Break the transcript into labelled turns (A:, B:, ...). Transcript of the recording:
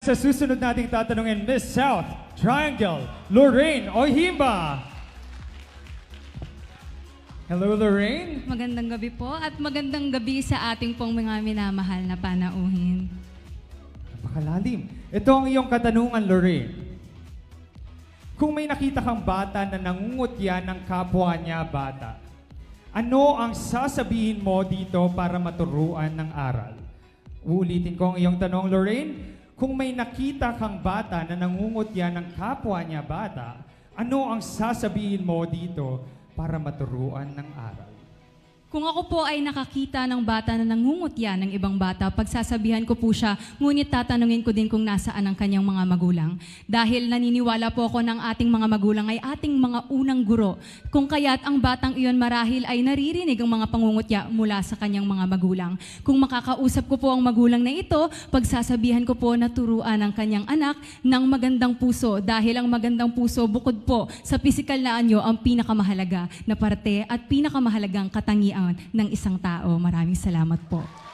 A: Sa susunod nating tatanungin, Miss South Triangle, Lorraine Ohimba. Hello, Lorraine.
B: Magandang gabi po at magandang gabi sa ating pong mga minamahal na panauhin.
A: Napakalalim. Ito ang iyong katanungan, Lorraine. Kung may nakita kang bata na nangungutya ng kapwa niya bata, ano ang sasabihin mo dito para maturuan ng aral? Uulitin ko ang iyong tanong, Lorraine. Kung may nakita kang bata na nangungutya ng kapwa niya bata, ano ang sasabihin mo dito para maturuan ng aral?
B: Kung ako po ay nakakita ng bata na nangungutya ng ibang bata, pagsasabihan ko po siya, ngunit tatanungin ko din kung nasaan ang kanyang mga magulang. Dahil naniniwala po ako ng ating mga magulang ay ating mga unang guro. Kung kaya't ang batang iyon marahil ay naririnig ang mga pangungutya mula sa kanyang mga magulang. Kung makakausap ko po ang magulang na ito, pagsasabihan ko po na turuan ang kanyang anak ng magandang puso. Dahil ang magandang puso, bukod po sa pisikal na anyo, ang pinakamahalaga na parte at pinakamahalagang katangian ng isang tao. Maraming salamat po.